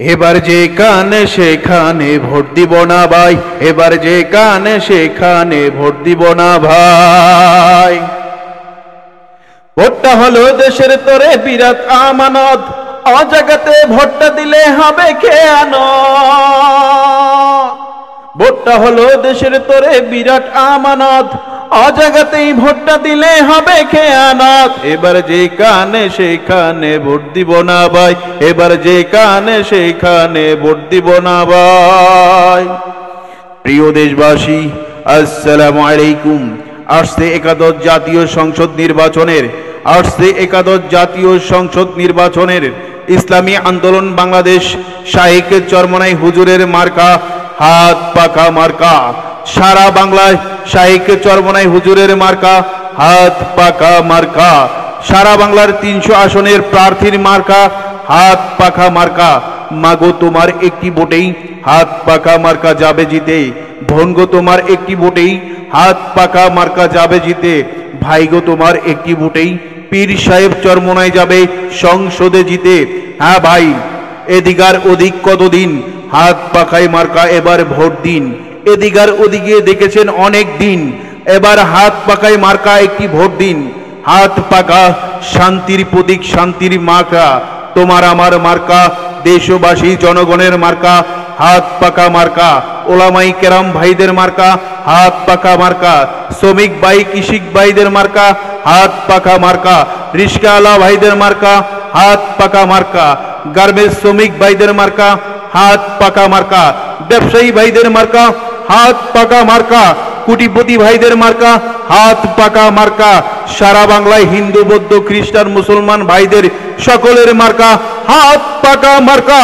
এবার যে কানে সেখানে ভোট দিব না ভাই, এবার যে কানে সেখানে ভোট দিব না ভাই। ভোটটা হলো দেশের তরে বিরাট আমানত, অজাগাতে ভোটটা দিলে হবে খেয়ানত। ভোটটা হলো দেশের তরে বিরাট আমানত, অজাগাতেই ভোটটা দিলে হবে খেয়ানত। এবার যে কানে সেখানে ভোট দিব না ভাই, এবার যে কানে সেখানে ভোট দিব না ভাই। প্রিয় দেশবাসী, আসসালামু আলাইকুম। আসছে একাদশ জাতীয় সংসদ নির্বাচনের, আসছে একাদশ জাতীয় সংসদ নির্বাচনের ইসলামী আন্দোলন বাংলাদেশ শাইখ চরমনাই হুজুরের মার্কা হাত পাকা মার্কা। সারা বাংলায় শাইখ চরমনাই হুজুরের মার্কা হাত পাকা মার্কা। সারা বাংলার 300 আসনের প্রার্থীর মার্কা হাত পাকা মার্কা। মাগো তোমার একটি ভোটেই হাত পাকা মার্কা যাবে জিতে, বোনগো তোমার একটি ভোটেই হাত পাকা মার্কা যাবে জিতে। ভাইগো তোমার একটি ভোটেই পীর সাহেব চরমনাই যাবে সংসদে জিতে। হ্যাঁ ভাই, এদিকার ওদিক কতদিন, হাত পাকায় মার্কা এবার ভোট দিন। এদিকার ওদিকে দেখেছেন অনেক দিন, এবার হাত পাকায় মার্কা একটি ভোট দিন। হাত পাকা শান্তির প্রতীক, শান্তির মার্কা তোমার আমার মার্কা, দেশবাসী জনগণের মার্কা হাত পাকা মার্কা। ওলামাই কেরাম ভাইদের মার্কা হাত পাকা মার্কা। শ্রমিক ভাই কৃষিক ভাইদের মার্কা হাত পাকা মার্কা। রিস্কাওয়ালা ভাইদের মার্কা হাত পাকা মার্কা। গার্মেন্টস শ্রমিক ভাইদের মার্কা হাত পাকা মার্কা। ব্যবসায়ী ভাইদের মার্কা হাত পাকা মার্কা। কোটিপতি ভাইদের মার্কা হাত পাকা মার্কা। সারা বাংলায় হিন্দু বৌদ্ধ খ্রিস্টান মুসলমান ভাইদের সকলের মার্কা হাত পাকা মার্কা।